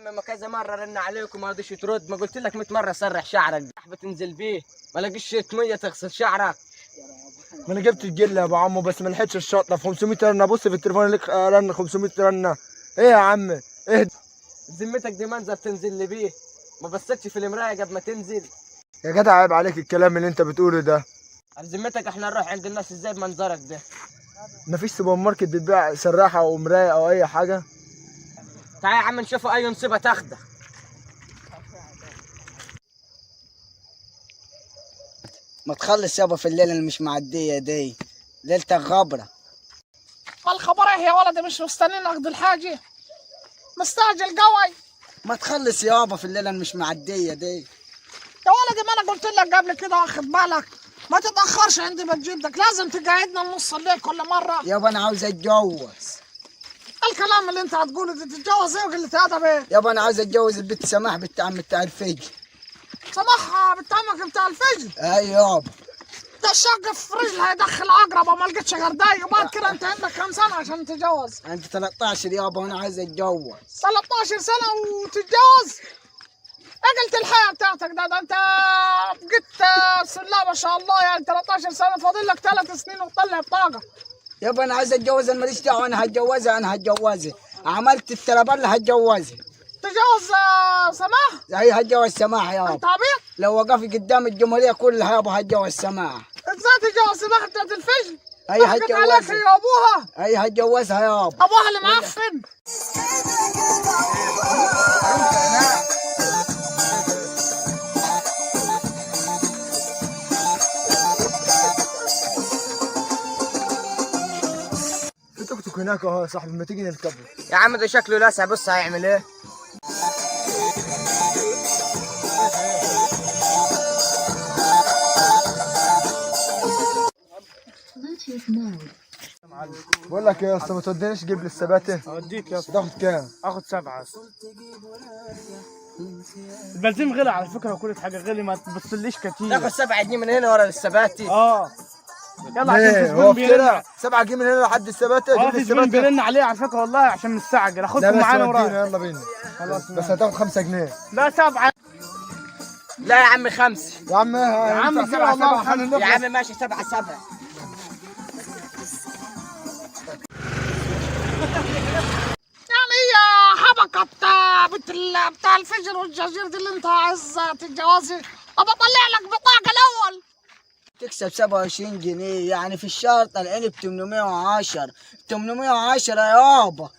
عم ما كذا مره رن عليكم ما رضيش ترد، ما قلت لك 100 مره سرح شعرك بتنزل بيه، ما لاقيش ميه تغسل شعرك. ما انا جبت الجله يا ابو عمو بس ما لحقتش الشطه في 500 رنه. بص في التليفون لك رن 500 رنه. ايه يا عم اهدى. بذمتك دي منظر تنزل لي بيه؟ ما بصيتش في المرايه قبل ما تنزل؟ يا جدع عيب عليك الكلام اللي انت بتقوله ده. بذمتك احنا نروح عند الناس ازاي بمنظرك ده؟ مفيش سوبر ماركت بتبيع سراحه او مرايه او اي حاجه؟ تعال يا عم نشوفوا اي نصيبه تاخدك. ما تخلص يابا في الليله اللي مش معديه دي، ليلتك غبره. ما الخبر ايه يا ولدي؟ مش مستنيين اخد الحاجه؟ مستعجل قوي. ما تخلص يابا في الليله اللي مش معديه دي. يا ولدي ما انا قلت لك قبل كده واخد بالك، ما تتاخرش عندي بيت جدك، لازم تقعدنا نص الليل كل مره. يابا انا عاوز اتجوز. الكلام اللي انت هتقوله ده تتجوز ايه وقلة ادب ايه؟ يابا انا عاوز اتجوز البنت سماح بنت عم بتاع الفجر. سماح بنت عمك بتاع الفجر؟ اي يابا. ده الشق في رجلها يدخل عقرب وما لقيتش غير داي، وبعد كده انت عندك كام سنه عشان تتجوز؟ عندي 13 يابا وانا عايز اتجوز. 13 سنه وتتجوز؟ ايه قلت الحياه بتاعتك ده انت بقيت بسم الله ما شاء الله، يعني 13 سنه فاضل لك 3 سنين وتطلع بطاقه. يابا انا عايز اتجوز، انا ماليش دعوه، انا هتجوزها. عملت الترابله هتجوزها. تتجوز سماح؟ هي هتجوز سماح يابا. انت عبيط؟ لو وقفت قدام الجمهوريه كلها يابا هتجوز سماح. ازاي تتجوز سماح بتاعت الفجر؟ هي ضحكت عليك هتجوزها. هي وابوها؟ هي هتجوزها يابا. ابوها اللي معفن. في توك توك هناك اهو يا صاحبي، ما تيجي نركبه؟ يا عم ده شكله لاسع، بص هيعمل ايه. بقول لك ايه يا اسطى، ما تودينيش تجيب لي الثباته؟ اوديك يا اسطى. تاخد كام؟ اخد 7. البنزين غلي على فكره وكل حاجه غلي، ما تبصليش كتير. تاخد 7 جنيه من هنا ورا للثباتي. يلا عشان في هو زبون بيرن. 7 جنيه من هنا لحد الثباته؟ جيب لي في زبون الثباته. بيرن عليه على فكره والله عشان مستعجل. لا اخدكم بس معانا ودينا، ورايا. يلا بينا. خلاص بس هتاخد 5 جنيه. لا 7. لا يا عم 5. يا عم يا عم 7 والله 7 يا عم ماشي 7 7. يعني هي حبكت بتاع الفجر والجرجير دي اللي انت عايز تتجوزي؟ طب اطلع لك بطاقه الاول. تكسب 27 جنيه يعني في الشهر طالعين ب 810. 810 يابا.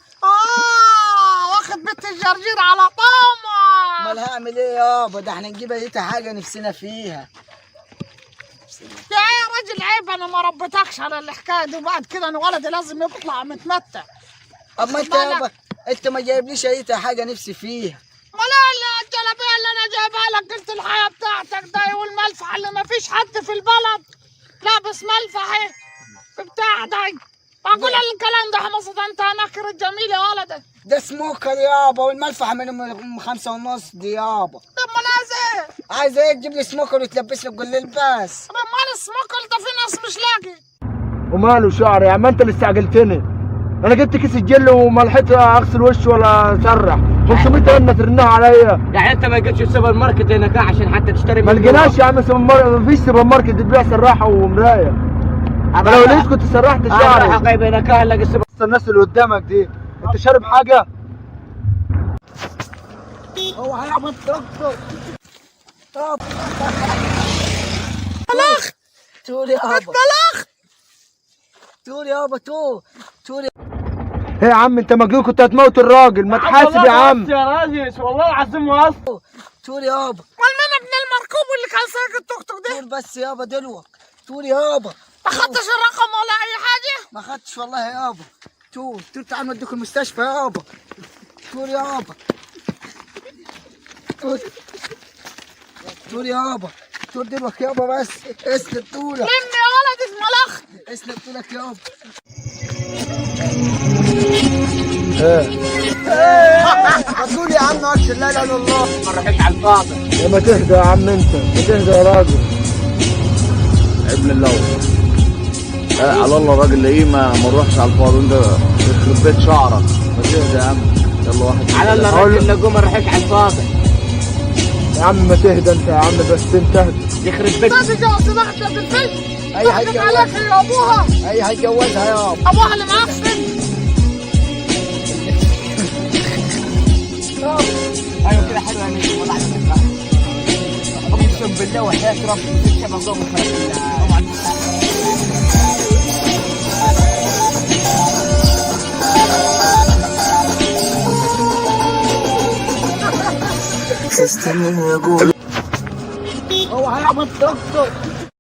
واخد بنت الجرجير على طامع. امال هعمل ايه يابا؟ ده احنا نجيب اي حاجه نفسنا فيها. يا راجل عيب، انا ما ربيتكش على الحكايه دي، وبعد كده انا ولدي لازم يطلع متمتع. اما انت يابا انت ما جايبليش اي حاجه نفسي فيها. امال الجلابيه اللي انا جايبها لك قلت الحياه بتاعتك ده، والملفح اللي ما فيش حد في البلد لابس ملفح ايه بتاع ده. اقول الكلام ده حمصة انت نكر الجميل يا ولدي. ده سموكر يابا، والملفحه من 5.5 دي يابا. طب ما انا عايز ايه؟ عايز ايه؟ تجيب لي سموكر وتلبسني تقول لي البس. طب امال السموكر ده في ناس مش لاقي. وماله شعري يا عم، انت اللي استعجلتني. انا جبت كيس الجل وما لحقت اغسل وشي ولا اسرح. 500 رنه ترنها عليا. يعني انت ما جيتش السوبر ماركت هناك عشان حتى تشتري ما منه؟ لقيناش يا عم سوبر ماركت، مفيش سوبر ماركت بتبيع سراحه ومرايه. لو لقيت كنت سرحت شعري. اروح اجيب هناك الاقي السوبر. الناس اللي قدامك دي انت شارب حاجه؟ هو هيعمل دكتور. طب بلغت. تقول يابا. بلغت. تقول يابا تقول. ايه يا عم انت مجنون؟ كنت هتموت الراجل. ما تحاسب يا عم. يا راجل والله العظيم واسف. تقول يابا. امال مين ابن المركوب اللي كان سايق التوك توك ده؟ تقول بس يابا دلوقتي. تقول يابا. ما خدتش الرقم ولا اي حاجه؟ ما خدتش والله يابا. تقول تعال نوديك المستشفى يابا. تقول يابا. تقول يابا. تقول دلوقتي يابا بس اسند طولك. لمني يا ولدي بلغت. اسند طولك يابا. هتقول يا عم اكشن لا اله الا الله. ما رحت على الفاضي. يا ما تهدى يا عم، انت ما تهدى يا راجل. ابن الاول على الله الراجل لئيم، ما نروحش على الفاضي. انت يخرب بيت شعرك. ما تهدى يا عم. يلا واحد على الله أقول- الراجل اللي قوم رحيك على الفاضي. يا عم ما تهدى انت يا عم، بس انت اهدى. يخرب بيت ما تتجوز بختك البنت اي ضحكت عليك هتجوزها، يا ابوها، اي هتجوزها يا ابوها اللي معفن. ايوه كده حلوه يا نجم والله عليك. اقسم بالله وحياة ربي في شبه ضوء هو هيعمل دكتور